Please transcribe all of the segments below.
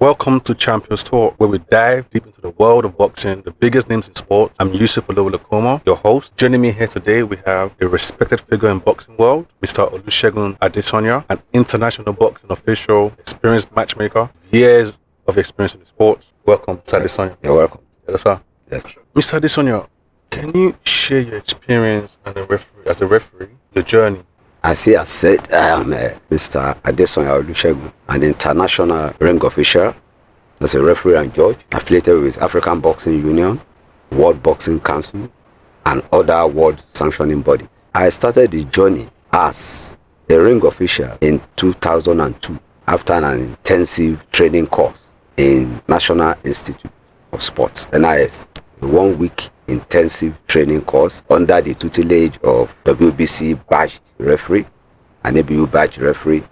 Welcome to Champions Talk, where we dive deep into the world of boxing, the biggest names in sport. I'm Yusuf Olusegun, your host. Joining me here today, we have a respected figure in boxing world, Mr. Olusegun Adesanya, an international boxing official, experienced matchmaker, years of experience in the sports. Welcome, Mr. Adesanya. You're welcome. Yes, sir. Yes. Mr. Adesanya, can you share your experience as a referee, your journey? As he has said, I am Mr. Adesanya Olusegun, an international ring official, as a referee and judge, affiliated with African Boxing Union, World Boxing Council, and other world sanctioning bodies. I started the journey as a ring official in 2002 after an intensive training course in National Institute of Sports, NIS, a 1-week intensive training course under the tutelage of WBC badged referee and ABU badged referee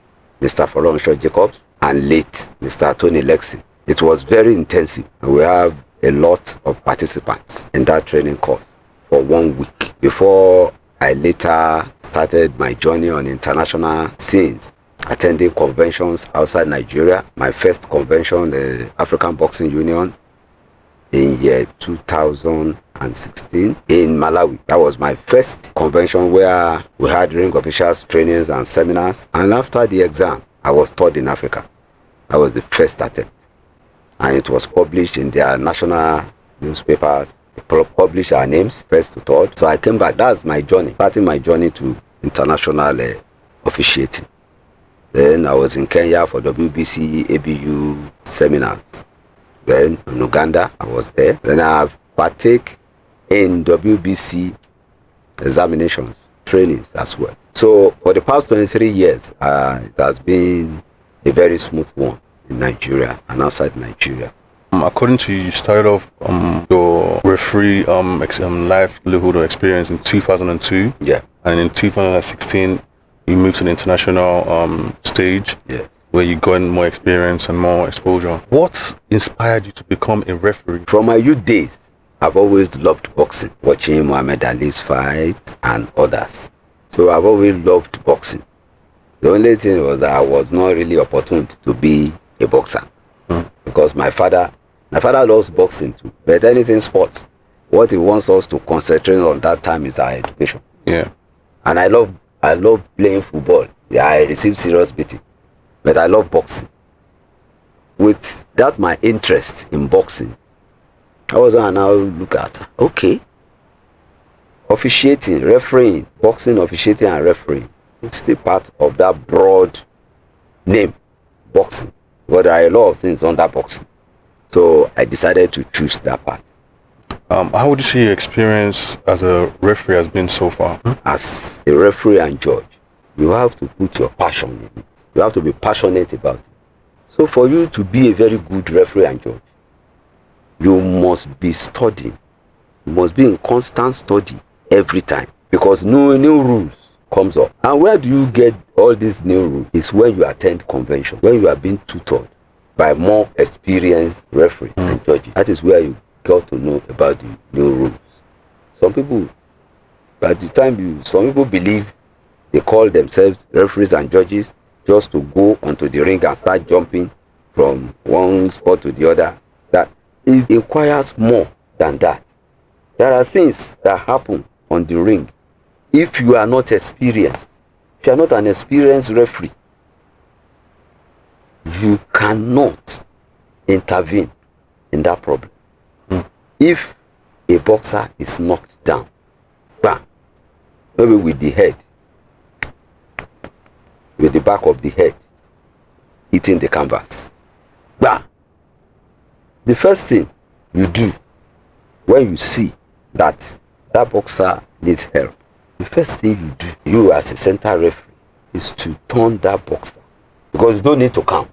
Mr. Folorunso Jacobs and late Mr. Tony Lexi. It was very intensive, and we have a lot of participants in that training course for 1 week before I later started my journey on international scenes, attending conventions outside Nigeria. My first convention, the African Boxing Union, in year 2016 in Malawi. That was my first convention where we had ring officials trainings and seminars. And after the exam, I was third in Africa. That was the first attempt. And it was published in their national newspapers. They published our names, first to third. So I came back. That's my journey, starting my journey to international officiating. Then I was in Kenya for WBC, ABU seminars. Then in Uganda, I was there. Then I have partake in WBC examinations, trainings as well. So for the past 23 years, it has been a very smooth one in Nigeria and outside Nigeria. According to you, you started off your referee livelihood or experience in 2002. Yeah. And in 2016, you moved to the international stage. Yeah. Where you gained more experience and more exposure. What inspired you to become a referee? From my youth days, I've always loved boxing, watching Muhammad Ali's fights and others. So I've always loved boxing. The only thing was that I was not really opportune to be a boxer because my father loves boxing too. But anything sports, what he wants us to concentrate on that time is our education. Yeah. And I love playing football. Yeah, I received serious beating. But I love boxing. With that, my interest in boxing, I was going to now look at, okay, officiating, refereeing, boxing, officiating, and refereeing. It's still part of that broad name, boxing. But there are a lot of things under boxing. So I decided to choose that path. How would you say your experience as a referee has been so far? As a referee and judge, you have to put your passion in it. You have to be passionate about it. So for you to be a very good referee and judge, you must be studying. You must be in constant study every time because new rules comes up. And where do you get all these new rules? It's when you attend convention, when you are being tutored by more experienced referees and judges. That is where you got to know about the new rules. Some people, some people believe they call themselves referees and judges just to go onto the ring and start jumping from one spot to the other. That it requires more than that. There are things that happen on the ring. If you are not experienced, if you are not an experienced referee, you cannot intervene in that problem. If a boxer is knocked down, bam, maybe with the head, with the back of the head hitting the canvas, bam, the first thing you do when you see that boxer needs help, the first thing you do, you as a center referee, is to turn that boxer, because you don't need to count.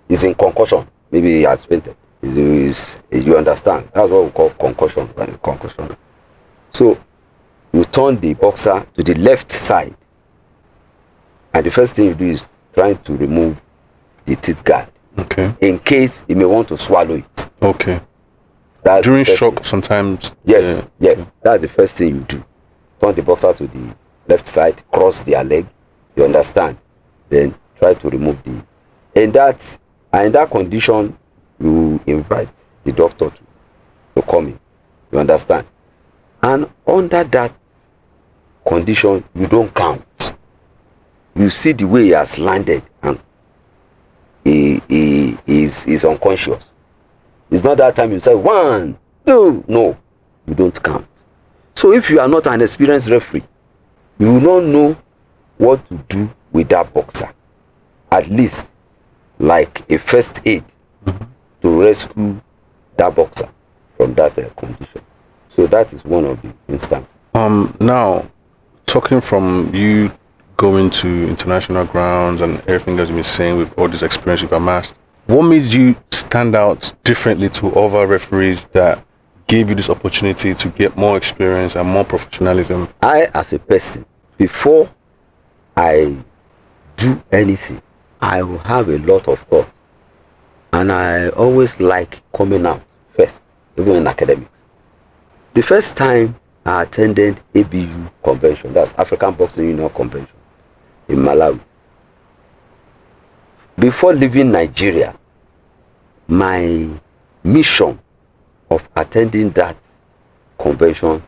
He's in concussion, maybe he has fainted. You understand? That's what we call concussion. So you turn the boxer to the left side, and the first thing you do is trying to remove the teeth guard. Okay. In case he may want to swallow it. Okay. That's during shock sometimes. Yes. That's the first thing you do. Turn the boxer to the left side, cross their leg. You understand? Then try to remove the. In that condition, invite the doctor to come in. You understand? And under that condition, you don't count. You see the way he has landed and he is unconscious. It's not that time you say 1, 2. No, you don't count. So if you are not an experienced referee, you will not know what to do with that boxer. At least like a first aid to rescue that boxer from that condition. So that is one of the instances. Now, talking from you going to international grounds and everything that you've been saying with all this experience you've amassed, what made you stand out differently to other referees that gave you this opportunity to get more experience and more professionalism? I, as a person, before I do anything, I will have a lot of thought. And I always like coming out first, even in academics. The first time I attended ABU convention, that's African Boxing Union Convention, in Malawi. Before leaving Nigeria, my mission of attending that convention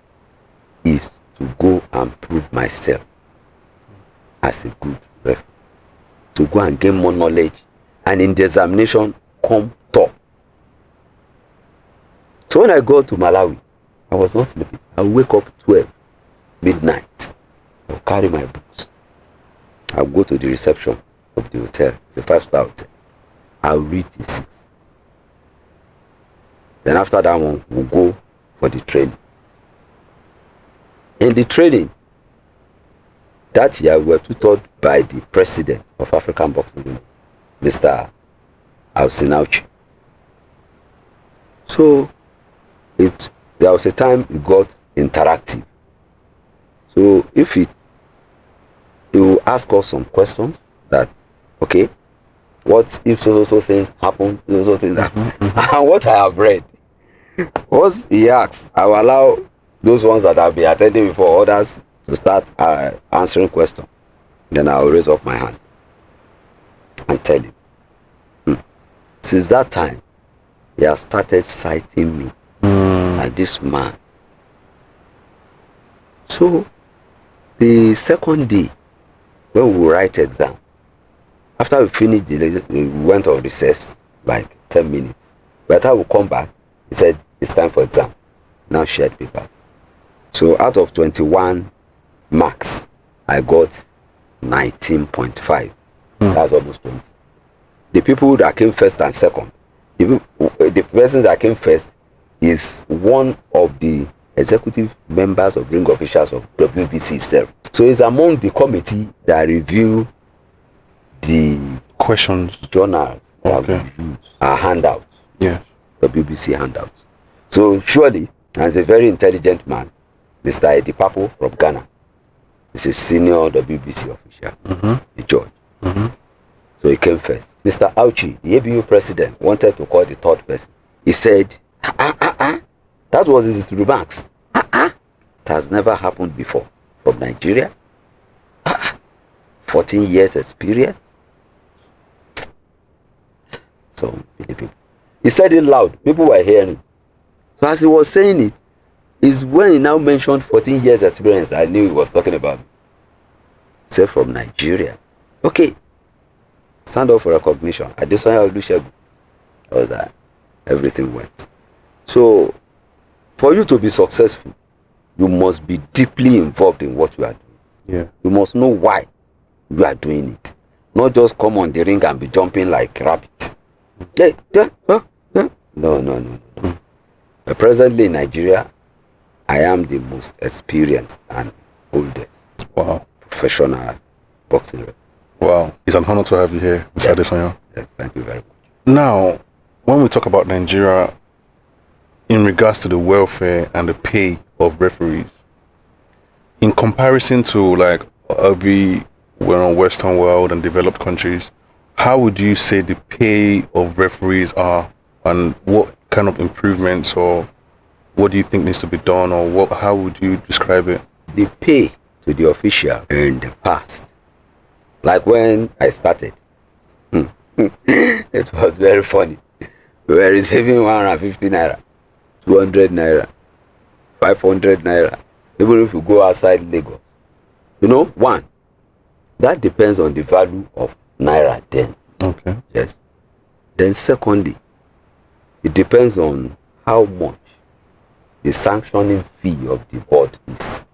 is to go and prove myself as a good referee, to go and gain more knowledge, and in the examination come top. So when I go to Malawi, I was not sleeping. I wake up 12 midnight. I'll carry my books. I'll go to the reception of the hotel. It's a 5-star hotel. I'll read till 6. Then after that one, we'll go for the training. In the training, that year we were tutored by the president of African Boxing Union, Mr. Olusegun. So there was a time it got interactive. So if he will ask us some questions that, okay, what if so things happen, so things happen, and what I have read, once he asks, I will allow those ones that have been attending before others to start answering questions. Then I will raise up my hand and tell him. Since that time, he has started citing me like this man. So the second day, when we write exam, after we finished, we went on recess like 10 minutes. By the time we come back, he said, it's time for exam. Now shared papers. So out of 21 marks, I got 19.5. That's almost 20. The people that came first and second, the person that came first is one of the executive members of ring officials of WBC itself. So it's among the committee that review the questions, journals that we use, our handouts. Yeah. WBC handouts. So surely, as a very intelligent man, Mr. Edipapo from Ghana is a senior WBC official, a judge. So he came first. Mr. Auchi, the ABU president, wanted to call the third person. He said, that was his remarks. It has never happened before. From Nigeria, 14 years experience. So unbelievable. He said it loud. People were hearing. So as he was saying it, is when he now mentioned 14 years experience, I knew he was talking about me. Say from Nigeria. Okay. Stand up for recognition. Adesanya Olusegun. That was that. Everything went. So, for you to be successful, you must be deeply involved in what you are doing. Yeah. You must know why you are doing it. Not just come on the ring and be jumping like rabbits. No. Presently in Nigeria, I am the most experienced and oldest professional boxing referee. Wow. It's an honor to have you here, Mr. Adesanya. Yes, thank you very much. Now, when we talk about Nigeria in regards to the welfare and the pay of referees, in comparison to like every Western world and developed countries, how would you say the pay of referees are, and what kind of improvements or what do you think needs to be done, or how would you describe it? The pay to the official in the past, like when I started, it was very funny. We were receiving 150 naira, 200 naira, 500 naira, even if you go outside Lagos. One, that depends on the value of naira then. Okay. Yes. Then secondly, it depends on how much the sanctioning fee of the board is.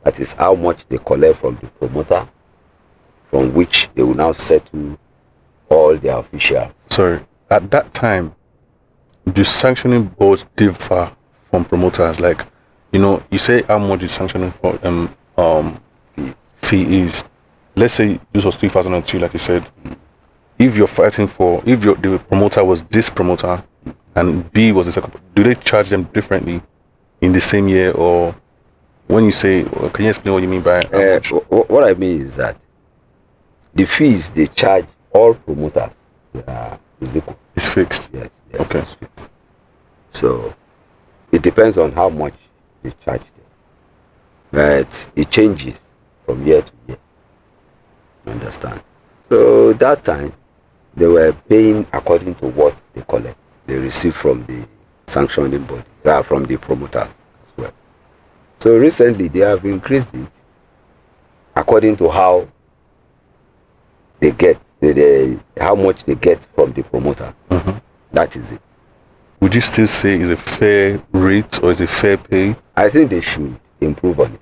That is how much they collect from the promoter, from which they will now settle all their officials. Sorry, at that time, do sanctioning boards differ from promoters? Like, you say how much the sanctioning for fee is. Let's say this was 2002, like you said. If you're fighting for, if the promoter was this promoter and B was the second, do they charge them differently in the same year? Or when you say, can you explain what you mean by how much? What I mean is that the fees they charge all promoters is equal. It's fixed. Yes, Okay. It's fixed. So it depends on how much they charge them. But it changes from year to year. You understand? So that time they were paying according to what they collect. They receive from the sanctioning body, from the promoters as well. So recently they have increased it according to how they get, how much they get from the promoters. That is it. Would you still say is a fair rate or is it fair pay? I think they should improve on it.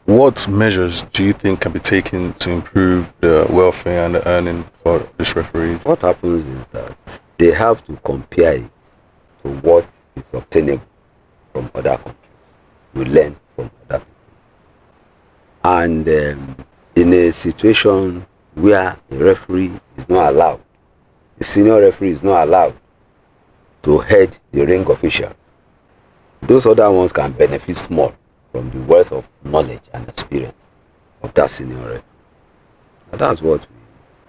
What measures do you think can be taken to improve the welfare and the earning for this referee? What happens is that they have to compare it to what is obtainable from other countries. You learn from other people. And in a situation where a referee is not allowed, the senior referee is not allowed to head the ring officials, those other ones can benefit small from the wealth of knowledge and experience of that senior referee. And that's what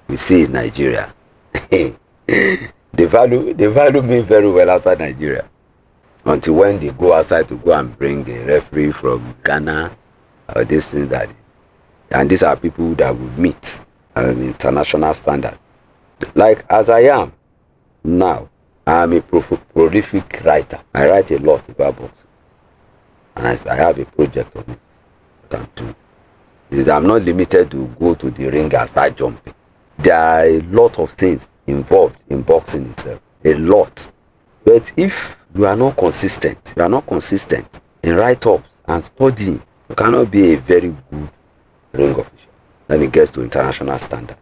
we see in Nigeria. They value me very well outside Nigeria, until when they go outside to go and bring a referee from Ghana or this thing that, and these are people that will meet an international standard. Like as I am now, I am a prolific writer. I write a lot about boxing, and I have a project on it that I'm doing. Is that I'm not limited to go to the ring and start jumping. There are a lot of things involved in boxing itself, a lot. But if you are not consistent, in write-ups and studying, you cannot be a very good ring official when it gets to international standard.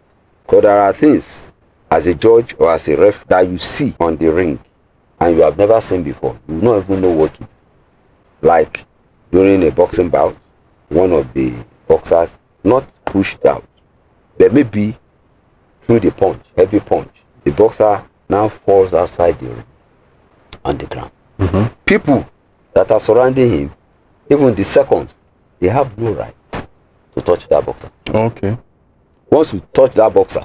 Because there are things as a judge or as a ref that you see on the ring and you have never seen before. You don't even know what to do. Like during a boxing bout, one of the boxers not pushed out, but maybe through the punch, heavy punch, the boxer now falls outside the ring on the ground. People that are surrounding him, even the seconds, they have no right to touch that boxer. Okay. Once you touch that boxer,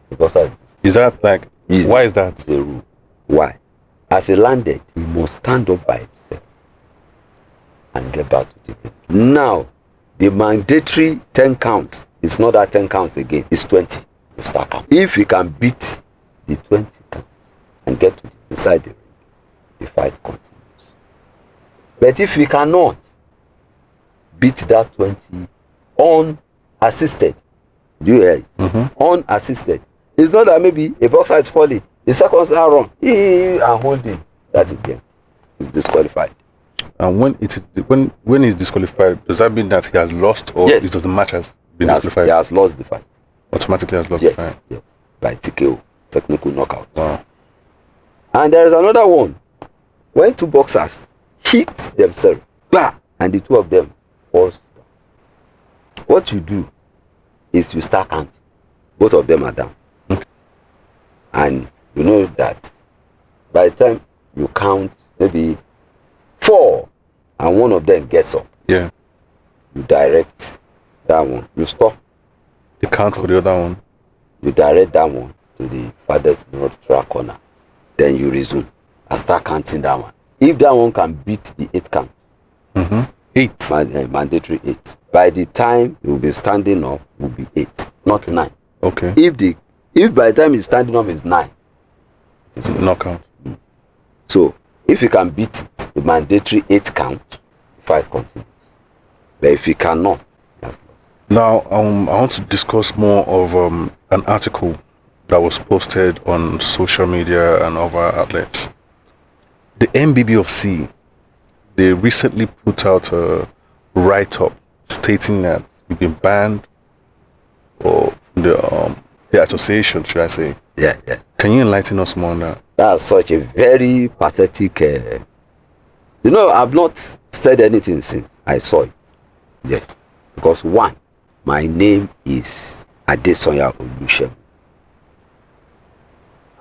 the boxer is that like, why is that? The rule. Why? As a landed, he must stand up by himself and get back to the ring. Now, the mandatory 10 counts is not that 10 counts again, it's 20. You start count. If he can beat the 20 counts and get to inside the ring, the fight continues. But if he cannot beat that 20 unassisted, you hear it? Unassisted. It's not that maybe a boxer is falling, the seconds are wrong, and holding. That is them. He's disqualified. And when he's disqualified, does that mean that he has lost, or yes, it does the match has been disqualified? He has lost the fight. Automatically has lost the fight. Yes, by TKO, technical knockout. Wow. And there is another one. When two boxers hit themselves, bah, and the two of them falls down, what you do is you start counting. Both of them are down. Okay. And you know that by the time you count maybe 4 and one of them gets up, Yeah. you direct that one. You stop. The count for the other one. You direct that one to the farthest neutral corner. Then you resume and start counting that one. If that one can beat the 8 count, 8. Mandatory 8. By the time you will be standing up, will be 8, not 9. Okay. If by the time he's standing up is 9, It's a knockout. So if he can beat it, the mandatory 8 count, the fight continues. But if he cannot, he has lost. Now, I want to discuss more of an article that was posted on social media and other outlets. The MBBFC, they recently put out a write-up stating that you've been banned or from the association, should I say. Yeah. Can you enlighten us more on that? That's such a very pathetic... I've not said anything since I saw it. Yes. Because one, my name is Adesanya Olusegun.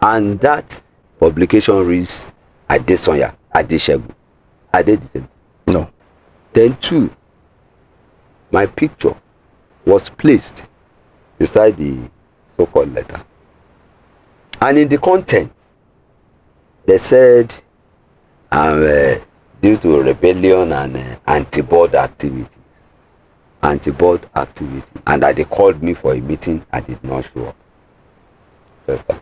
And that publication reads Adesanya Adesegu. Are they the same? No. Then two, my picture was placed beside the so-called letter. And in the content, they said due to rebellion and anti-board activities. Anti-board activity. And that they called me for a meeting, I did not show up. First time.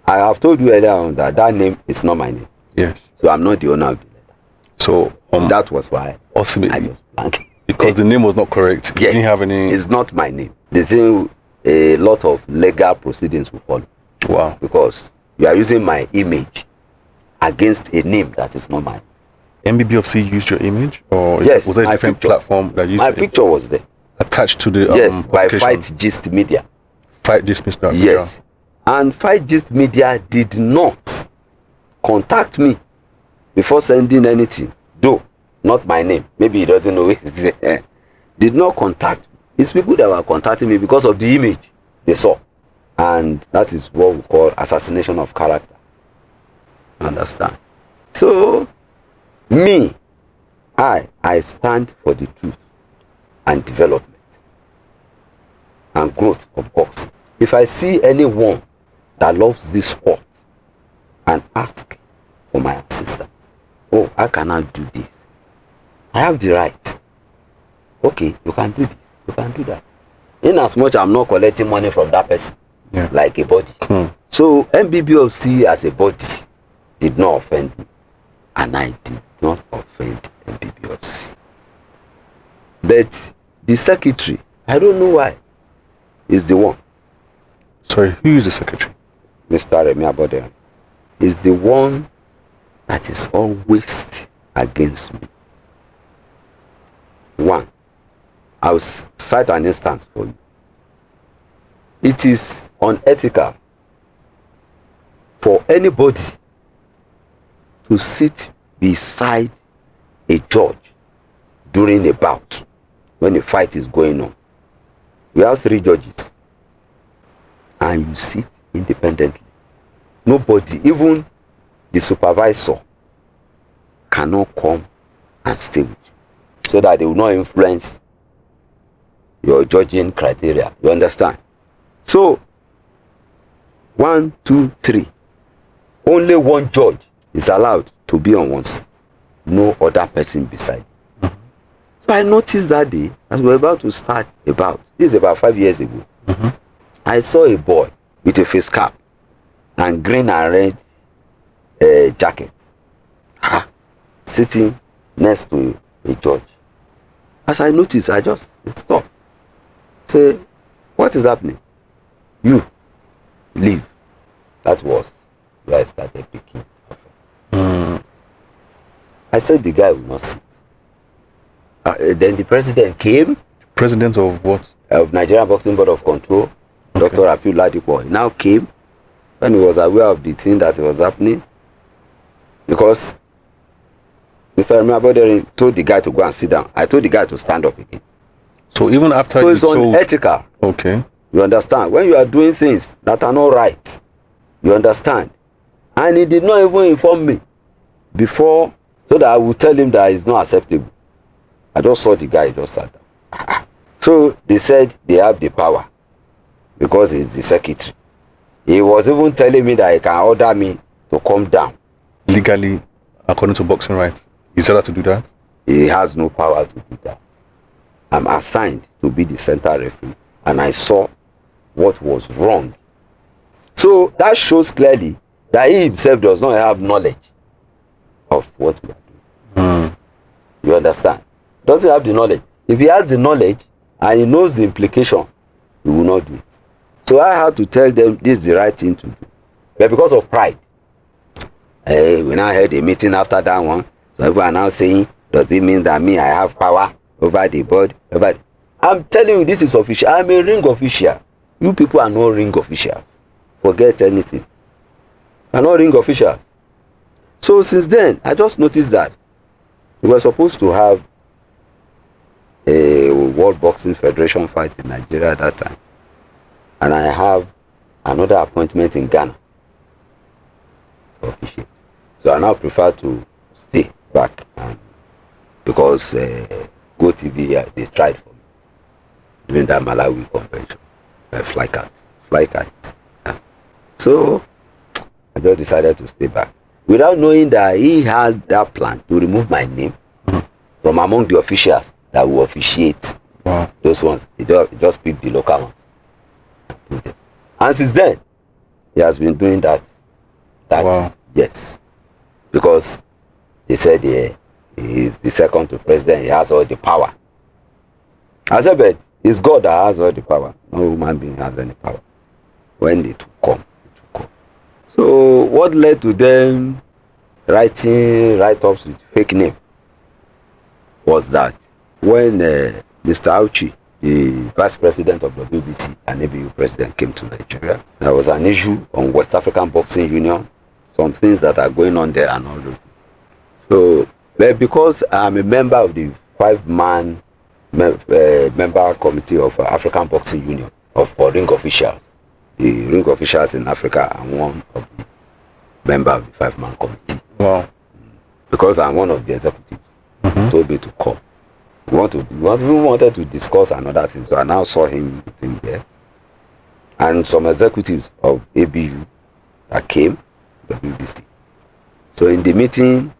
I have told you earlier on that name is not my name. Yes. So I'm not the owner of the letter. So that was why ultimately, I just blanked. because the name was not correct. Yes, You didn't have any. it's not my name. The thing, a lot of legal proceedings will follow. Wow. Because you are using my image against a name that is not mine. MBBFC used your image, or Yes, was there a my different picture. platform that used My your image picture was there. attached to the Yes, by publication? Fight Gist Media. Fight dismissed that. Yes. And Fight Gist Media did not contact me before sending anything. Though, not my name. Maybe he doesn't know it. Did not contact me. It's people that were contacting me because of the image they saw. And that is what we call assassination of character. Understand? So, me, I stand for the truth and development and growth of boxing. If I see anyone that loves this sport and ask for my assistance, oh, how can I do this? I have the right. Okay, you can do this, you can do that. In as much I'm not collecting money from that person, like a body. So MBBFC as a body did not offend me, and I did not offend MBBFC. But the secretary, I don't know why, is the one. Sorry, who is the secretary? Mr. Remi Aboderin is the one that is always against me. One, I will cite an instance for you. It is unethical for anybody to sit beside a judge during a bout when a fight is going on. We have 3 judges and you sit independently. Nobody, even the supervisor, cannot come and stay with you so that they will not influence your judging criteria. You understand? So 1, 2, 3, only one judge is allowed to be on one seat, no other person beside. So I noticed that day, as we were about to start about, this is about 5 years ago, I saw a boy with a face cap and green and red jacket sitting next to a judge. As I noticed, I just stopped. Say, what is happening? You leave. That was where I started picking offense. I said the guy will not sit. Then the president came. President of what? Of Nigerian Boxing Board of Control, okay. Dr. Rafiu Ladipo. He now came when he was aware of the thing that was happening, because Mr. Remi Aboderin told the guy to go and sit down. I told the guy to stand up again. So even after so it's unethical. Okay. You understand? When you are doing things that are not right, you understand? And he did not even inform me before, so that I would tell him that it's not acceptable. I just saw the guy just sat down. So they said they have the power because he's the secretary. He was even telling me that he can order me to come down. Legally, according to boxing rights, he's allowed to do that? He has no power to do that. I'm assigned to be the center referee, and I saw what was wrong. So that shows clearly that he himself does not have knowledge of what we are doing. You understand? Doesn't have the knowledge. If he has the knowledge and he knows the implication, he will not do it. So I had to tell them this is the right thing to do. But because of pride, we now had a meeting after that one. So people are now saying, does it mean that me, I have power over the board? I'm telling you, this is official. I'm a ring official. You people are not ring officials. Forget anything. I'm not ring officials. So since then, I just noticed that we were supposed to have a World Boxing Federation fight in Nigeria at that time. And I have another appointment in Ghana to officiate. So I now prefer to stay back, and because GoTV, they tried for me during that Malawi convention. Fly kite. So I just decided to stay back without knowing that he has that plan to remove my name from among the officials that will officiate. Wow. Those ones. He just picked the local ones. And since then, he has been doing that. Wow. Yes. Because he said he is the second to president, he has all the power. I said, but it's God that has all the power. No human being has any power. When it will come, it will come. So what led to them writing write-ups with fake name was that when Mr. Auchi, the vice president of the WBC and ABU president, came to Nigeria, there was an issue on West African Boxing Union, some things that are going on there and all those things. So, but because I'm a member of the 5-man member committee of African Boxing Union for ring officials, the ring officials in Africa are one of the member of the 5-man committee. Wow. Because I'm one of the executives, told me to come. We wanted to discuss another thing, so I now saw him there, and some executives of ABU that came, the BBC. So in the meeting,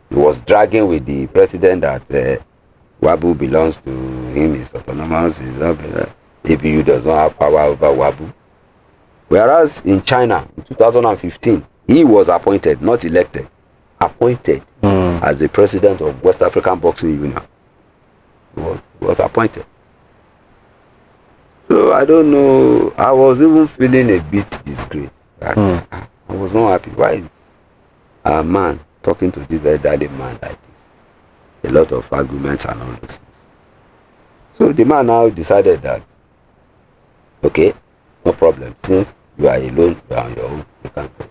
he was dragging with the president that Wabu belongs to him, is autonomous, ABU does not have power over Wabu. Whereas in China, in 2015, he was appointed, not elected, appointed as the president of West African Boxing Union. He was appointed. So I don't know, I was even feeling a bit disgraced. I was not happy. Why is a man talking to this elderly man like this? A lot of arguments and all those things. So the man now decided that, okay, no problem. Since you are alone, you are on your own, you can go.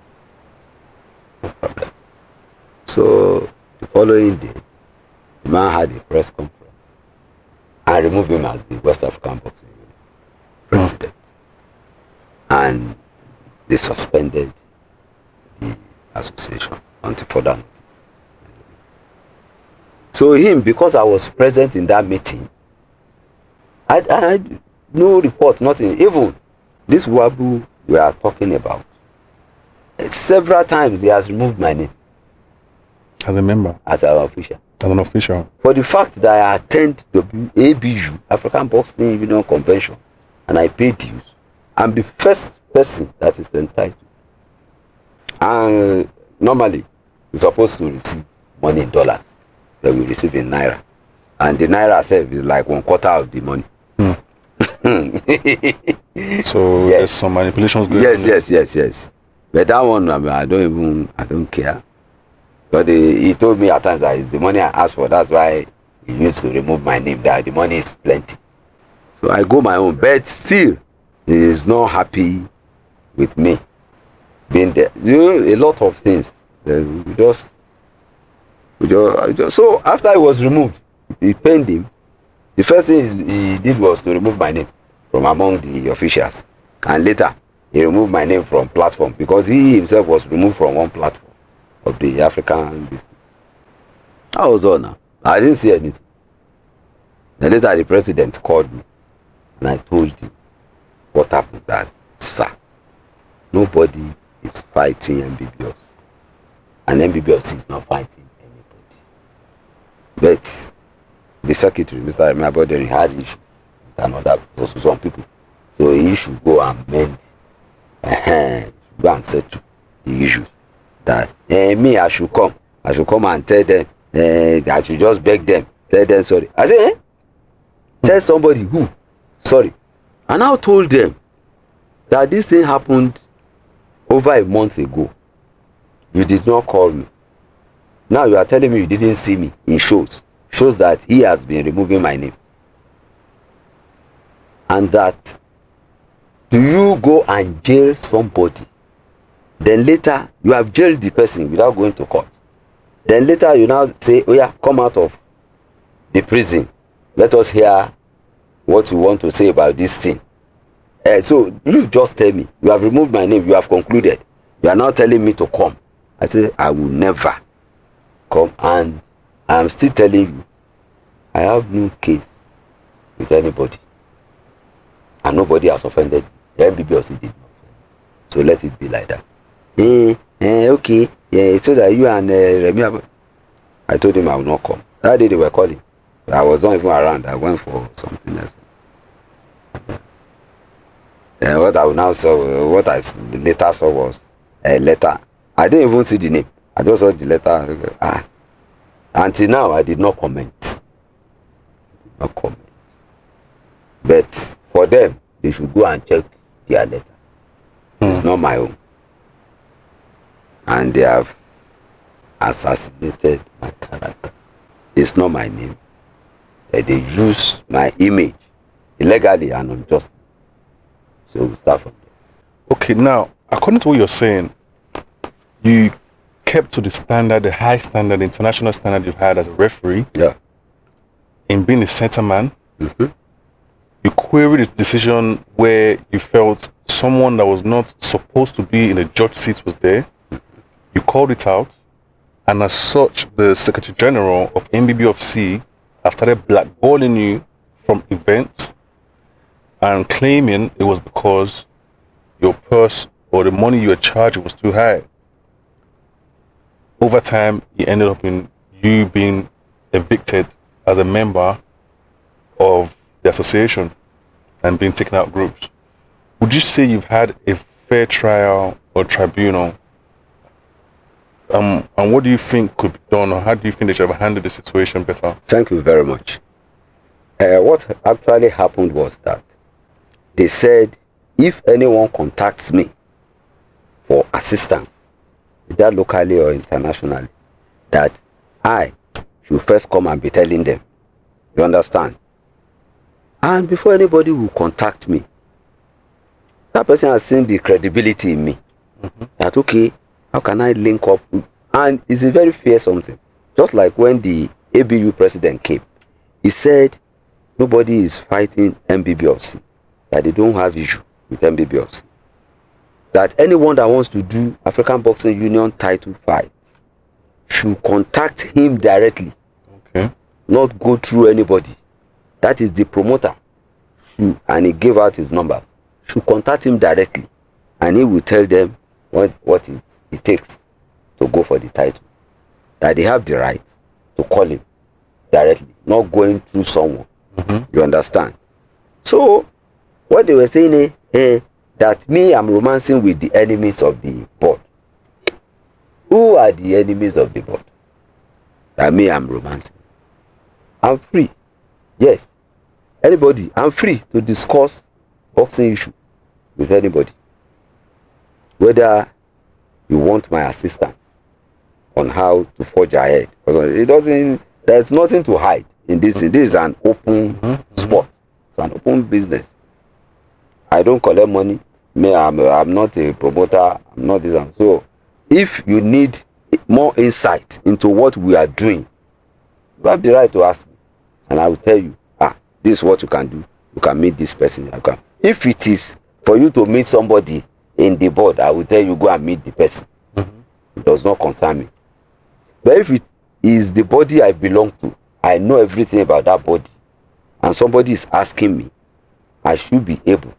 No problem. So the following day, the man had a press conference and removed him as the West African Boxing Union president. And they suspended the association until further notice. So him, because I was present in that meeting, I no report, nothing. Even this Wabu we are talking about, several times he has removed my name As a member? as an official. As an official? For the fact that I attend the ABU, African Boxing Union Convention, and I pay dues, I'm the first person that is entitled. And normally, you're supposed to receive money in dollars, that we receive in naira. And the naira itself is like 1/4 of the money. So Yes. there's some manipulations going on. Yes. But that one, I don't care. But he told me at times that it's the money I asked for. That's why he used to remove my name, that the money is plenty. So I go my own. But still, he is not happy with me being there. You know, a lot of things. We just so after I was removed, he pained him. The first thing he did was to remove my name from among the officials. And later, he removed my name from platform, because he himself was removed from one platform of the African district. That was all now. I didn't see anything. Then later the president called me and I told him what happened, that, sir, nobody is fighting MBBOs. And MBBOs is not fighting anybody. But the secretary, Mr. Remi Aboderin, had issues with another, some people. So he should go and mend, go and settle the issues. That me, I should come and tell them, I should just beg them, tell them sorry. I say, tell somebody who sorry. I now told them that this thing happened over a month ago. You did not call me. Now you are telling me you didn't see me in shows that he has been removing my name. And that, do you go and jail somebody, then later you have jailed the person without going to court, then later you now say, oh yeah, come out of the prison, let us hear what you want to say about this thing. So you just tell me, you have removed my name, you have concluded, you are now telling me to come. I say, I will never come. And I am still telling you, I have no case with anybody, and nobody has offended. The MBBOC did not offend. So let it be like that. Okay, yeah, so that you and Remi, I told him I will not come. That day they were calling, I was not even around. I went for something else. And what I will now saw, what I later saw was a letter. I didn't even see the name. I just saw the letter. Until now, I did not comment. But for them, they should go and check their letter. It's not my own. And they have assassinated my character. It's not my name. They use my image illegally and unjustly. So we start from there. Okay, now, according to what you're saying, you kept to the standard, the high standard, the international standard you've had as a referee. Yeah. In being a center man. Mm-hmm. You queried the decision where you felt someone that was not supposed to be in a judge seat was there. You called it out, and as such, the Secretary General of MBBFC have started blackballing you from events and claiming it was because your purse or the money you were charged was too high. Over time, it ended up in you being evicted as a member of the association and being taken out groups. Would you say you've had a fair trial or tribunal? And what do you think could be done, or how do you think they should have handled the situation better? Thank you very much. What actually happened was that they said if anyone contacts me for assistance, either locally or internationally, that I should first come and be telling them. You understand? And before anybody will contact me, that person has seen the credibility in me. Mm-hmm. That, okay, how can I link up? And it's a very fair something. Just like when the ABU president came, he said nobody is fighting MBBFC, that they don't have issue with MBBFC. That anyone that wants to do African Boxing Union title fights should contact him directly. Okay. Not go through anybody. That is the promoter. And he gave out his numbers. Should contact him directly, and he will tell them what it takes to go for the title. That they have the right to call him directly, not going through someone. Mm-hmm. You understand? So what they were saying that me, I'm romancing with the enemies of the board. Who are the enemies of the board? That me, I'm romancing. I'm free. Yes. Anybody, I'm free to discuss boxing issue with anybody. Whether you want my assistance on how to forge ahead. It doesn't, there's nothing to hide in this. This is an open sport. It's an open business. I don't collect money. Me, I'm not a promoter. I'm not this one. So if you need more insight into what we are doing, you have the right to ask me. And I will tell you, this is what you can do. You can meet this person. If it is for you to meet somebody in the board, I will tell you, go and meet the person. Mm-hmm. It does not concern me. But if it is the body I belong to, I know everything about that body, and somebody is asking me, I should be able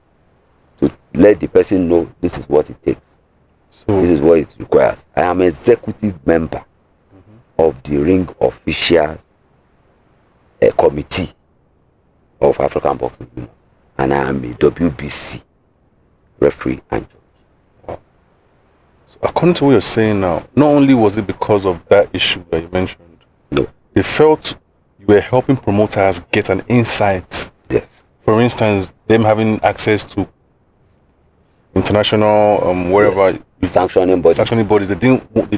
to let the person know this is what it takes. So this is what it requires. I am executive member of the Ring Officials Committee of African Boxing Union, and I am a WBC referee and judge. According to what you're saying now, not only was it because of that issue that you mentioned, No. they felt you were helping promoters get an insight. Yes. For instance, them having access to international wherever Yes. Sanctioning bodies. They don't want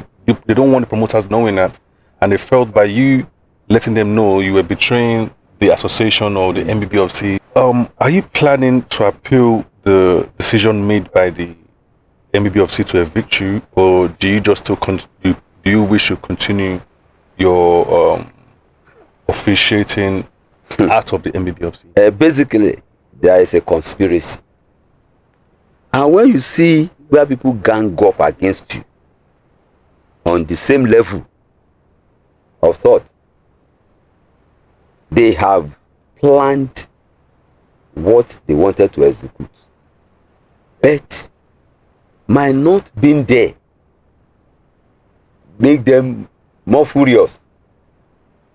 the promoters knowing that, and they felt by you letting them know you were betraying the association or the MBBFC. Are you planning to appeal the decision made by the MBBFC to evict you, or do you just still do you wish to continue your officiating out of the MBBFC? Basically, there is a conspiracy. And when you see where people gang up against you on the same level of thought, they have planned what they wanted to execute. But my not being there make them more furious,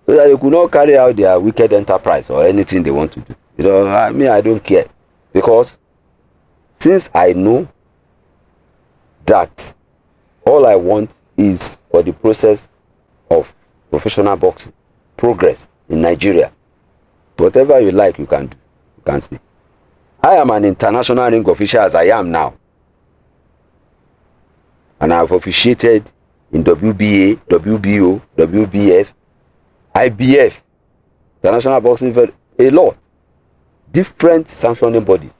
so that they could not carry out their wicked enterprise or anything they want to do. You know, I don't care, because since I know that all I want is for the process of professional boxing progress in Nigeria, whatever you like, you can do. You can see. I am an international ring official as I am now. And I have officiated in WBA, WBO, WBF, IBF, International Boxing Federation, a lot. Different sanctioning bodies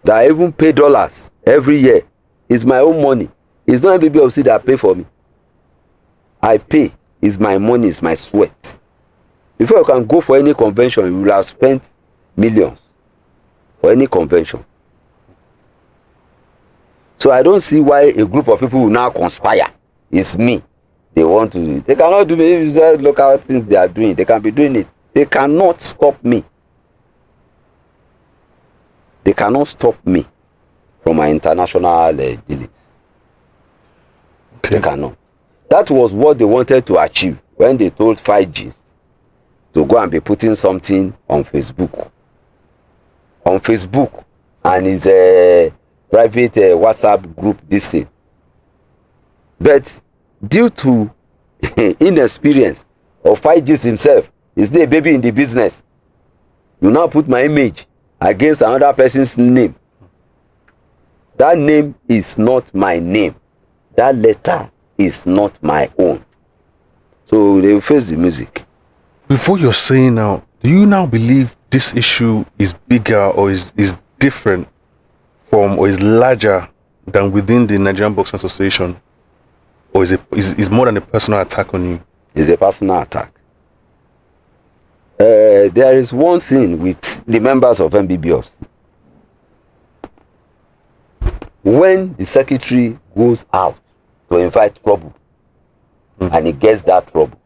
that I even pay dollars every year. It's my own money. It's not MBBFC that pay for me. I pay. It's my money. It's my sweat. Before you can go for any convention, you will have spent millions for any convention. So I don't see why a group of people will now conspire. It's me. They want to. They cannot do it. Just look at things they are doing. They can be doing it. They cannot stop me. They cannot stop me from my international dealings. Okay. They cannot. That was what they wanted to achieve when they told 5Gs to go and be putting something on Facebook. On Facebook. And it's a private WhatsApp group, this thing. But due to inexperience of 5Gs himself, is there a baby in the business? You now put my image against another person's name. That name is not my name. That letter is not my own. So they will face the music. Before you're saying now, do you now believe this issue is bigger or is different from or is larger than within the Nigerian Boxing Association? Or is more than a personal attack on you? It's a personal attack. There is one thing with the members of MBBF. When the secretary goes out to invite trouble, and he gets that trouble,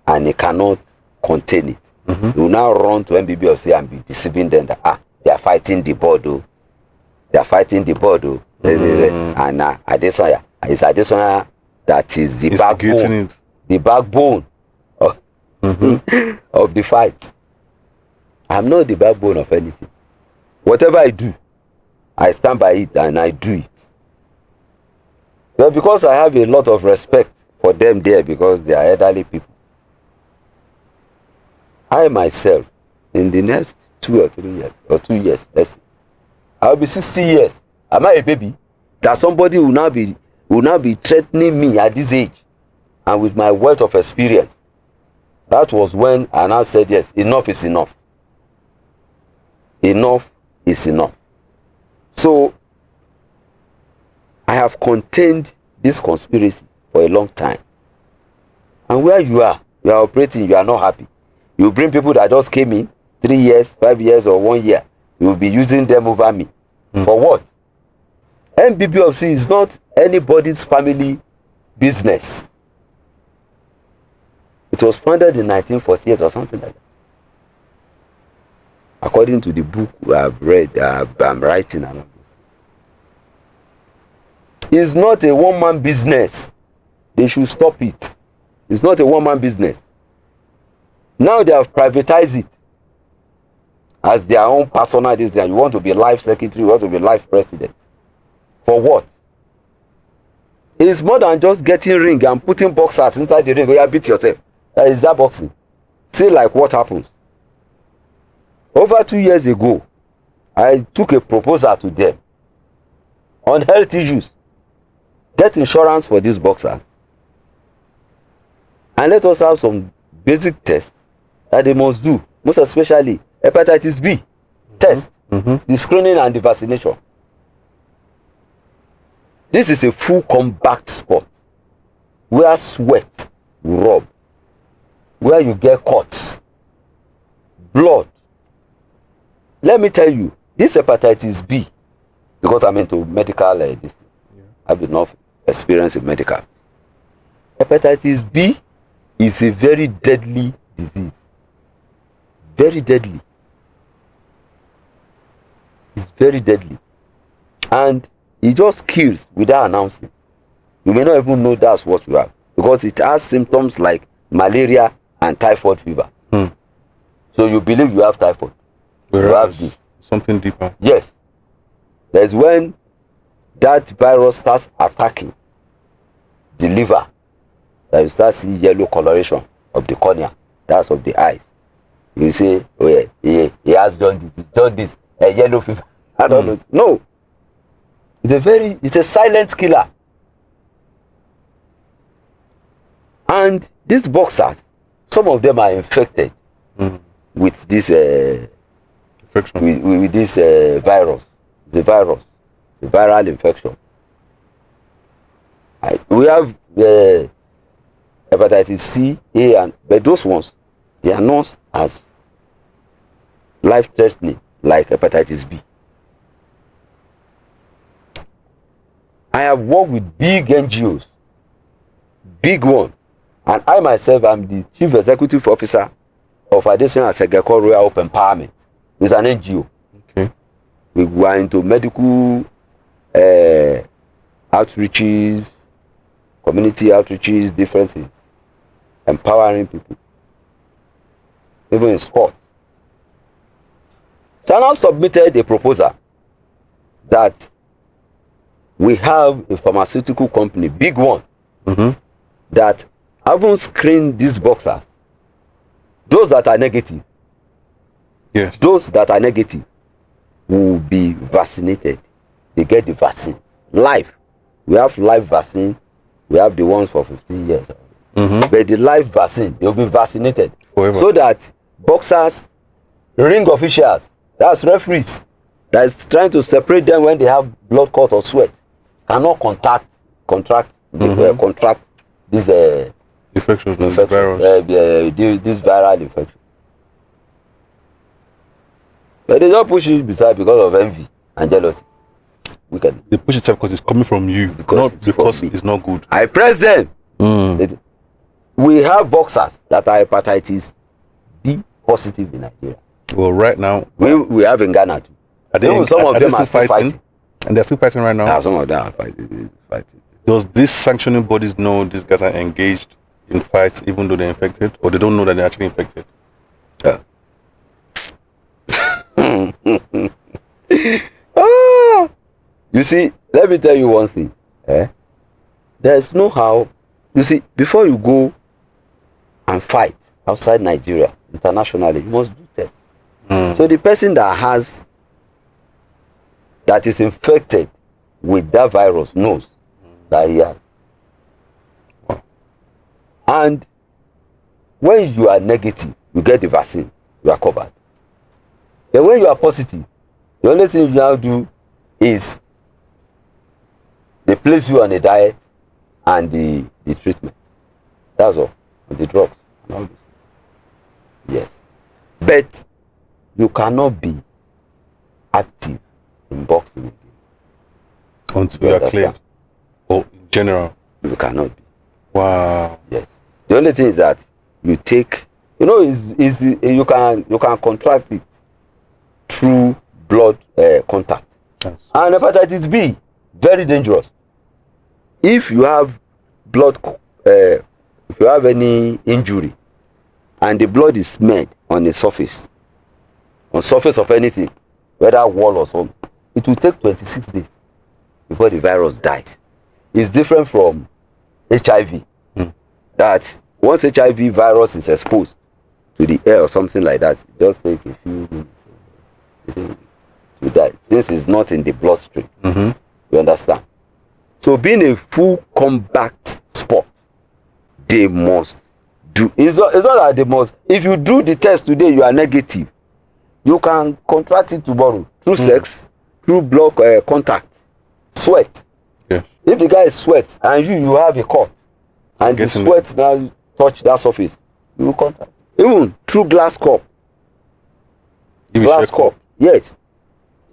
and he cannot contain it, he will now run to MBBF and be deceiving them that they are fighting the board, they are fighting the board, and Adesanya, it's Adesanya that is the backbone of, of the fight. I'm not the backbone of anything. Whatever I do, I stand by it and I do it. But because I have a lot of respect for them there, because they are elderly people, I myself, in the next 2 or 3 years, or 2 years, let's say, I'll be 60 years. Am I a baby? That somebody will now be threatening me at this age, and with my wealth of experience. That was when I now said, yes, enough is enough. Enough is enough. So I have contained this conspiracy for a long time. And where you are operating, you are not happy. You bring people that just came in 3 years, 5 years, or 1 year. You will be using them over me. For what? MBBFC is not anybody's family business. It was founded in 1948 or something like that. According to the book I've read, I'm writing about this. It's not a one-man business. They should stop it. It's not a one-man business. Now they have privatized it as their own personal. You want to be life secretary, you want to be life president. For what? It's more than just getting ring and putting boxers inside the ring where you beat yourself. That is that boxing. See like what happens. Over 2 years ago, I took a proposal to them on health issues. Get insurance for these boxers. And let us have some basic tests that they must do. Most especially hepatitis B test, the screening and the vaccination. This is a full combat sport where sweat will rub, where you get cuts, blood. Let me tell you, this hepatitis B, because I'm into medical this thing, I have enough experience in medical. Hepatitis B is a very deadly disease. Very deadly. It's very deadly. And it just kills without announcing. You may not even know that's what you have, because it has symptoms like malaria and typhoid fever. So you believe you have typhoid. Whereas you have this. Something deeper. Yes. There's when that virus starts attacking the liver, that you start seeing yellow coloration of the cornea, that's of the eyes. You say, oh yeah, he has done this, he's done this, a yellow fever. I don't know. No. It's a silent killer. And these boxers, some of them are infected with this infection. With this virus. It's a virus. It's a viral infection. We have hepatitis C, A, but those ones, they are not as life-threatening like hepatitis B. I have worked with big NGOs, big one, and I myself am the chief executive officer of Adesanya Segeko Royal Hope Empowerment. It's an NGO. Okay. We were into medical outreaches, community outreaches, different things, empowering people, even in sports. So I now submitted a proposal that we have a pharmaceutical company, big one, that haven't screened these boxers. Those that are negative. Yes. Those that are negative will be vaccinated. They get the vaccine. Live. We have live vaccine. We have the ones for 15 years. But the live vaccine, they will be vaccinated. Forever. So that boxers, ring officials, that's referees, that's trying to separate them when they have blood clot or sweat, cannot contract this infection, this viral infection. But they don't push it beside because of envy and jealousy. They push it because it's coming from you, not because it's not good. I press them. We have boxers that are hepatitis B positive in Nigeria. Well, right now we have in Ghana too. Some of them are still fighting. And they're still fighting right now. Some of them are fighting. Does these sanctioning bodies know these guys are engaged in fights even though they're infected, or they don't know that they're actually infected? Yeah. You see, let me tell you one thing. There's no how. You see, before you go and fight outside Nigeria, internationally, you must do tests. So the person that is infected with that virus knows that he has. And when you are negative, you get the vaccine, you are covered. But when you are positive, the only thing you now do is they place you on a diet and the treatment. That's all. And the drugs and all those things. Yes. But you cannot be active in boxing again until you are cleared. Or in general. You cannot be. Wow. Yes. The only thing is that you take, you can contract it through blood contact. Yes. And hepatitis B, very dangerous. If you have blood, if you have any injury, and the blood is smeared on the surface of anything, whether wall or something, it will take 26 days before the virus dies. It's different from HIV. That once HIV virus is exposed to the air or something like that, it just takes a few minutes to die. Since it's not in the bloodstream. You understand? So being a full combat sport, they must do. It's not that they must. If you do the test today, you are negative. You can contract it tomorrow through sex, through blood contact, sweat. Yeah. If the guy sweats and you have a cut, and the sweat now touch that surface, you will contact. Even through glass cup. Glass cup. Yes.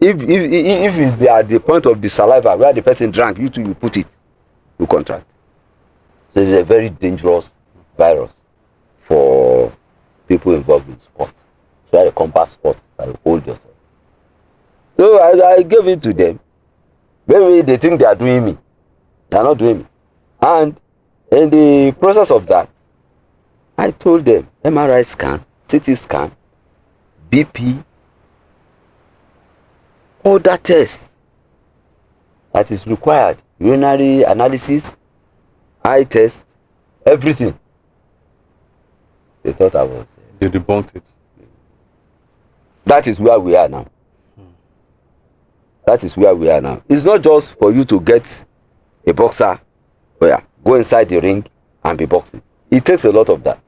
If it's at the point of the saliva where the person drank, you too, you put it, you contract. So it's a very dangerous virus for people involved in sports. It's why the combat sports that you hold yourself. So as I gave it to them, maybe they think they are doing me. They are not doing me. And in the process of that, I told them MRI scan, CT scan, BP, all that test that is required, urinary analysis, eye test, everything. They thought I was. They debunked it. That is where we are now. That is where we are now. It's not just for you to get a boxer, go inside the ring and be boxing. It takes a lot of that.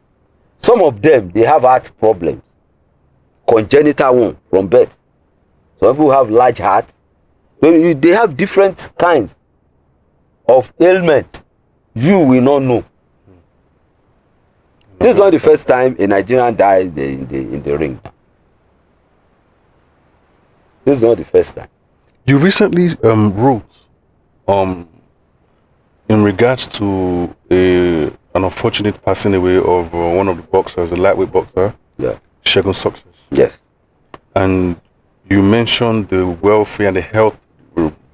Some of them, they have heart problems, congenital one from birth. Some people have large heart. They have different kinds of ailments. You will not know. This is not the first time a Nigerian dies in the ring. This is not the first time. You recently wrote in regards to an unfortunate passing away of one of the boxers, a lightweight boxer, Segun Success. Yes. And you mentioned the welfare and the health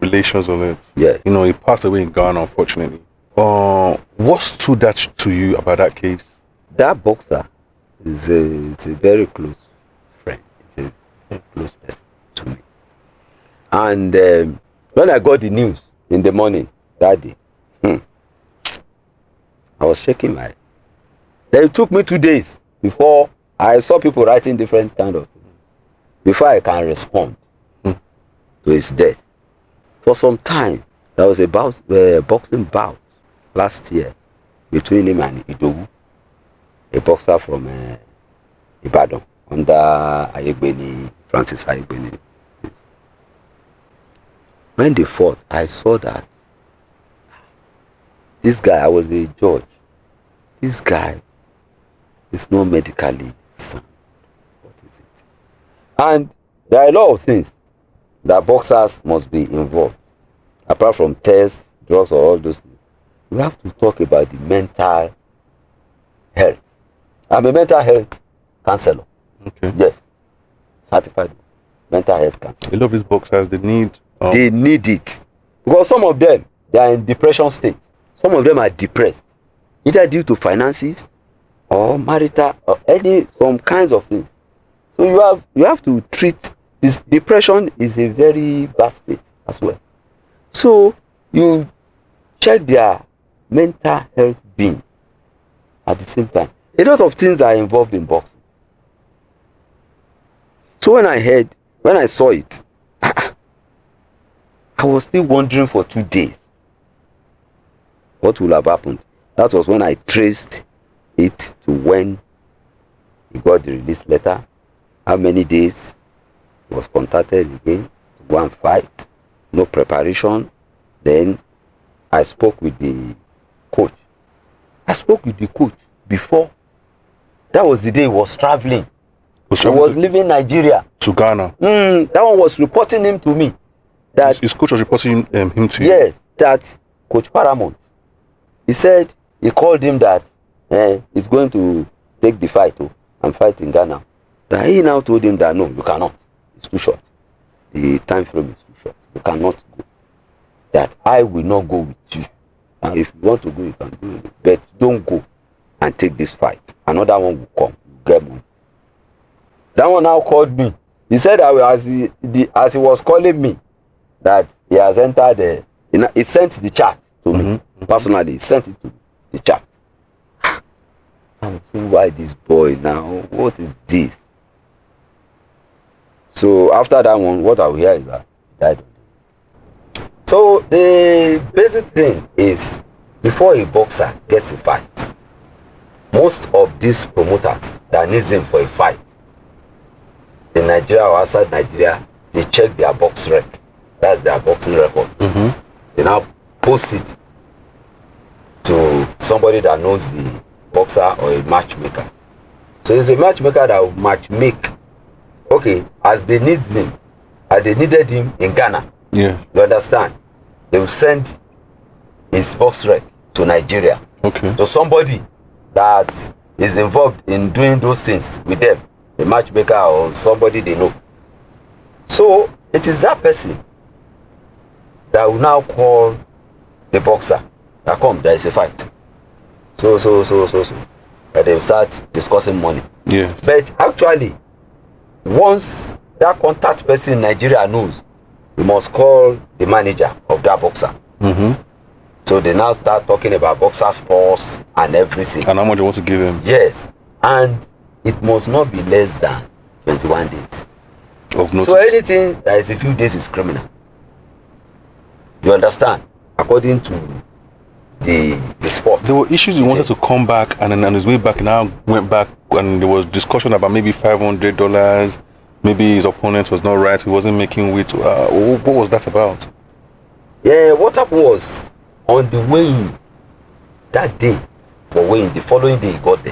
relations of it. Yeah. You know, he passed away in Ghana, unfortunately. What stood out to you about that case? That boxer is a very close friend. It's a very close person to me. And when I got the news in the morning that day, I was shaking my head. Then it took me 2 days before I saw people writing different kind of things, before I can respond to his death. For some time, there was a boxing bout last year between him and Idowu, a boxer from Ibadan, under Francis Ayegbeni. When they fought, I saw that this guy, I was a judge. This guy is not medically sound. What is it? And there are a lot of things that boxers must be involved. Apart from tests, drugs, or all those things. We have to talk about the mental health. I'm a mental health counselor. Okay. Yes. Certified mental health counselor. A lot of these boxers, they need it. Because some of them, they are in depression state. Some of them are depressed, either due to finances or marital or some kinds of things. So you have to treat this. Depression is a very bad state as well. So you check their mental health being at the same time. A lot of things are involved in boxing. So when I saw it, I was still wondering for 2 days what will have happened. That was when I traced it to when he got the release letter, how many days he was contacted again to go and fight, no preparation. Then I spoke with the coach. Before. That was the day he was traveling. He was leaving Nigeria to Ghana. That one was reporting him to me. That his coach was reporting him to you? Yes, that Coach Paramount. He said he called him that he's going to take the fight and fight in Ghana. That he now told him that no, you cannot. It's too short. The time frame is too short. You cannot go. That I will not go with you. And if you want to go, you can go. But don't go and take this fight. Another one will come. You get money. That one now called me. He said that as he was calling me, that he has entered He sent the chart to me personally. He sent it to the chart. I'm saying, why this boy now? What is this? So after that one, what I will hear is that he died. So the basic thing is, before a boxer gets a fight, most of these promoters that needs him for a fight in Nigeria or outside Nigeria, they check their box rec. That's their boxing record. They now post it to somebody that knows the boxer or a matchmaker. So it's a matchmaker that will matchmake. Okay, as they needed him in Ghana. Yeah. You understand? They will send his box rec to Nigeria. Okay. To somebody that is involved in doing those things with them, a matchmaker or somebody they know. So it is that person that will now call the boxer that come, there is a fight. So. And they will start discussing money. Yeah. But actually, once that contact person in Nigeria knows, you must call the manager of that boxer. So they now start talking about boxer sports and everything. And how much you want to give him? Yes. And it must not be less than 21 days. Of notice. So anything that is a few days is criminal. You understand? According to the sports. There were issues he wanted to come back, and then on his way back, now went back, and there was discussion about maybe $500. Maybe his opponent was not right. He wasn't making weight. What was that about? Yeah, what happened was, on the way in, that day, for weighing, the following day he got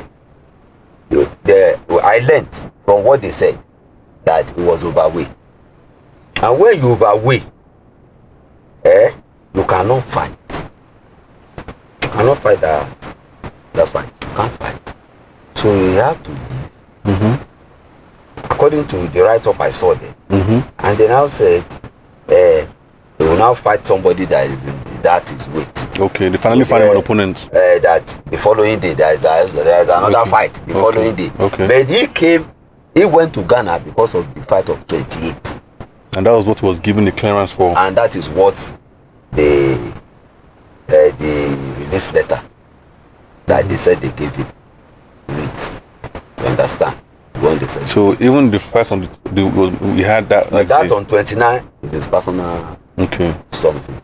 there, I learned from what they said that he was overweight. And when you overweight, you cannot fight. You cannot fight that fight. You can't fight. So you have to leave. According to the write-up I saw there. And they now said, they will now fight somebody that is weight. Okay, they finally found an opponent. That the following day there is another fight. The following day. Okay. But he went to Ghana because of the fight of 28. And that was what was given the clearance for. And that is what the release letter that they said they gave him reads. You understand? When they said So even the fight on we had that. but that on 29 is his personal something.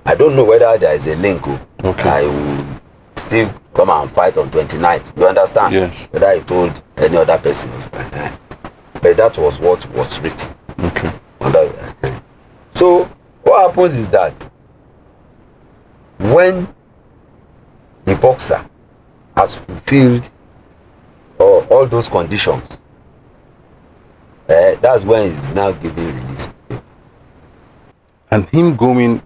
I don't know whether there is a link. I will still come and fight on 29th. You understand? Yes. Whether he told any other person. But that was what was written. Okay. So what happens is that when the boxer has fulfilled all those conditions, that's when he's now giving release. And him going,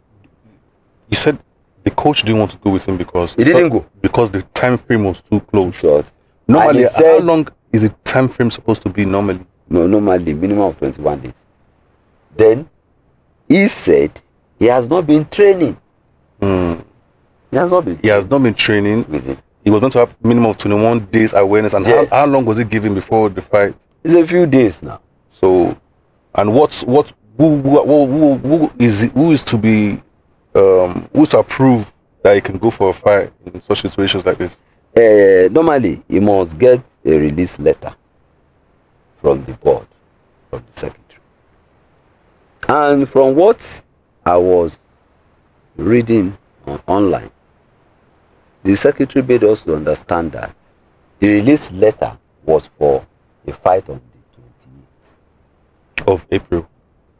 you said the coach didn't want to go with him because he didn't go because the time frame was too close. Short. Normally, how long is the time frame supposed to be normally? No, normally minimum of 21 days. Then he said he has not been training. He has not been training with him. He was going to have minimum of 21 days awareness. And Yes. how long was it given before the fight? It's a few days now. So, and who is to be who's to approve that he can go for a fight in such situations like this? Normally he must get a release letter from the board, from the secretary. And from what I was reading online, the secretary made us to understand that the release letter was for a fight on the 28th Of April.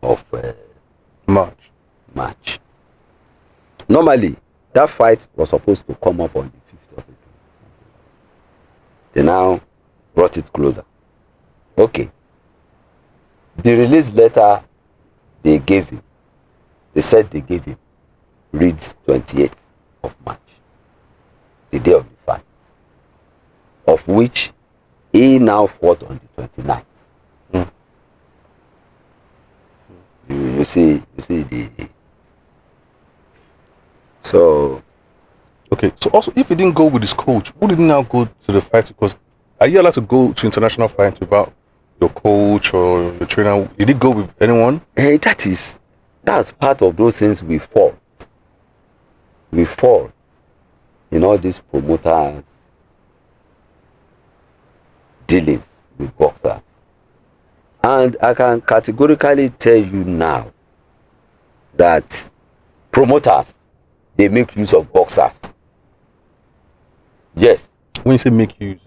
of March. Normally, that fight was supposed to come up on the 5th of April. They now brought it closer. Okay. The release letter they gave him, they said they gave him, reads 28th of March, the day of the fight, of which he now fought on the 29th. You see the so Okay, so also if he didn't go with his coach, who did he now go to the fight? Because are you allowed to go to international fights without your coach or your trainer? Did he go with anyone? that's part of those things we fought. we fall in all these promoters' dealings with boxers. And I can categorically tell you now that promoters, they make use of boxers. Yes. When you say make use,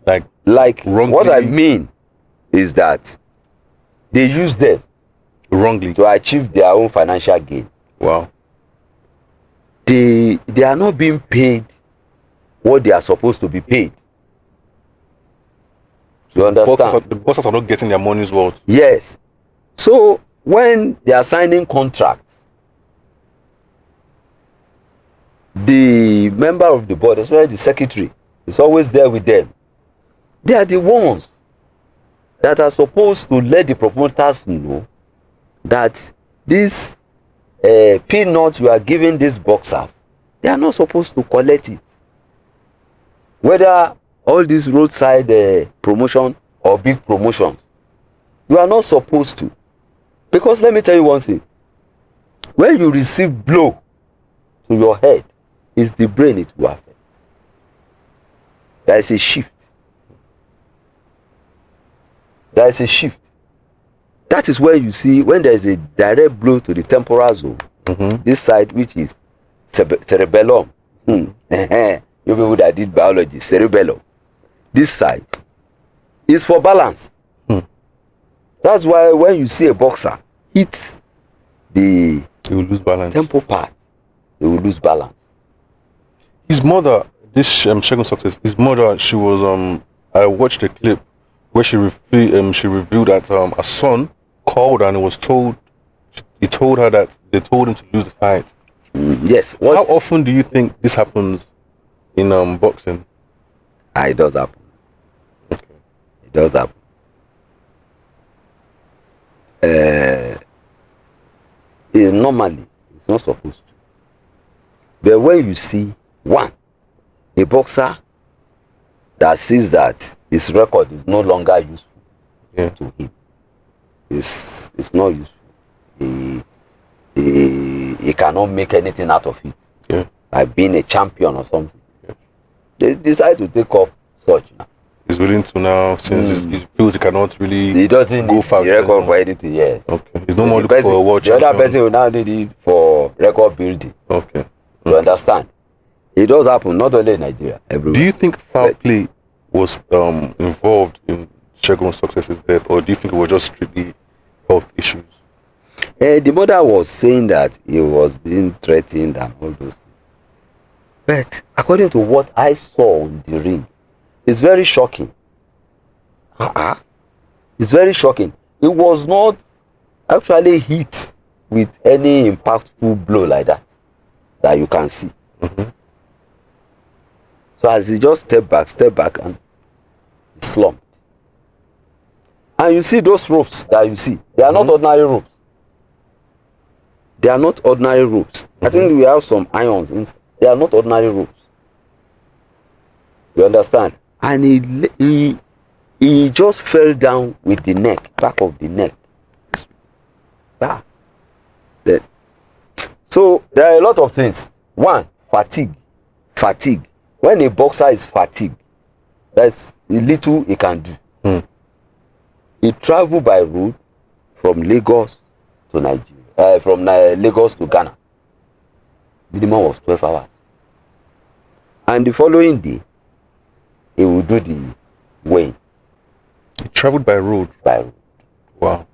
like wrongly, what I mean is that they use them wrongly to achieve their own financial gain. Wow. They are not being paid what they are supposed to be paid. You understand? The boxers are not getting their money's worth. Yes. So when they are signing contracts, the member of the board, especially the secretary, is always there with them. They are the ones that are supposed to let the promoters know that this peanut you are giving these boxers, they are not supposed to collect it. Whether all these roadside promotion or big promotions, you are not supposed to. Because let me tell you one thing. When you receive blow to your head, it's the brain it will affect. There is a shift. There is a shift. That is where you see when there is a direct blow to the temporal zone. This side, which is cerebellum. You people that did biology, cerebellum. This side is for balance. That's why when you see a boxer hit the He will lose balance. temple part, they will lose balance. His mother, this Segun Success, his mother, she was I watched a clip where she revealed that a son called her and he told her that they told him to lose the fight. Yes. How often do you think this happens in boxing? It does happen. Okay. It does happen. Normally, it's not supposed to. But when you see a boxer that sees that his record is no longer useful to him, it's not useful. He cannot make anything out of it. Like being a champion or something. They decide to take up such now. He's willing to now, since he feels he cannot really He doesn't go need fast the record for anything, yes. Okay. He's no more looking for a world The other champion. person will now need it for record building. Okay. You understand? It does happen, not only in Nigeria, everywhere. Do you think foul play was involved in Segun's Success's death, or do you think it was just strictly health issues? The mother was saying that he was being threatened and all those things. But according to what I saw on the ring, it's very shocking. It's very shocking. It was not actually hit with any impactful blow like that you can see. So as he just step back and he slumped. And you see those ropes that you see, they are not ordinary ropes. They are not ordinary ropes. I think we have some irons inside. They are not ordinary ropes. You understand? And he just fell down with the neck, back of the neck. So there are a lot of things. One, fatigue. When a boxer is fatigued, that's the little he can do. He traveled by road from Lagos to Nigeria, from Lagos to Ghana, minimum of 12 hours. And the following day, he will do the weighing. He traveled by road. Wow.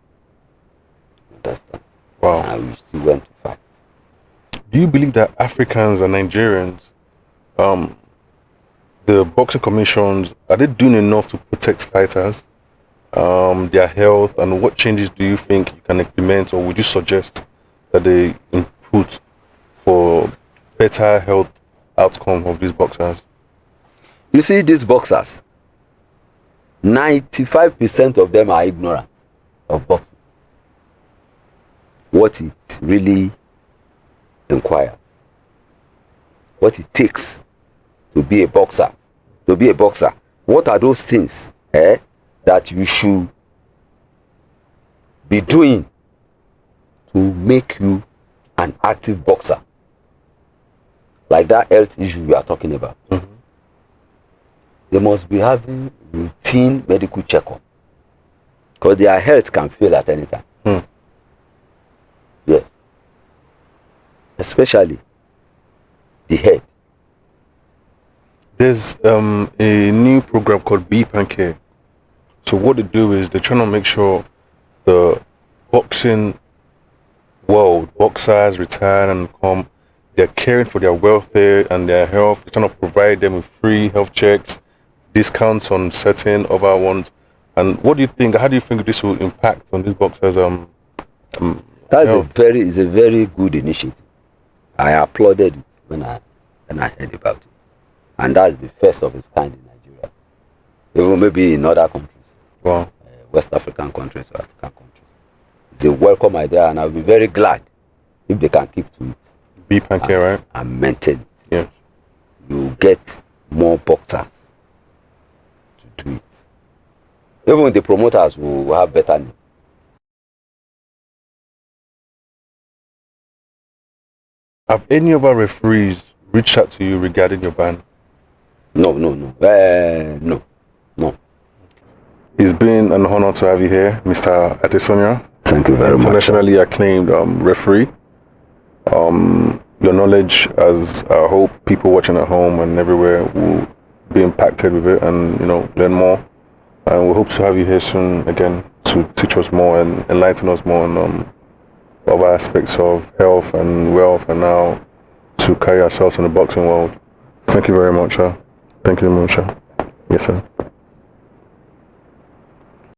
Understand? Wow. And we still went to fight. Do you believe that Africans and Nigerians, the boxing commissions, are they doing enough to protect fighters, their health, and what changes do you think you can implement, or would you suggest that they input for better health outcome of these boxers? You see, these boxers, 95% of them are ignorant of boxing. What it really requires, what it takes to be a boxer. What are those things that you should be doing to make you an active boxer? Like like that health issue we are talking about, they must be having routine medical checkup, because their health can fail at any time. Yes, especially the head. There's a new program called Beep and Care. So what they do is they're trying to make sure the boxing world, boxers retire and come, they're caring for their welfare and their health. They're trying to provide them with free health checks, discounts on certain other ones. And what do you think? How do you think this will impact on these boxers? That's health? it's a very good initiative. I applauded it when I heard about it, and that's the first of its kind in Nigeria. Even maybe in other countries, Wow. West African countries or African countries. It's a welcome idea, and I'll be very glad if they can keep to it. Beep and Care, right? And maintain it. Yeah. You get more boxers to do it. Even the promoters will have better name. Have any of our referees reached out to you regarding your ban? No. It's been an honor to have you here, Mr. Adesanya. Thank you very much. Internationally acclaimed referee. Your knowledge, as I hope people watching at home and everywhere will be impacted with it and learn more. And we hope to have you here soon again to teach us more and enlighten us more on other aspects of health and wealth and how to carry ourselves in the boxing world. Thank you very much, sir. Thank you very much, sir. Yes, sir.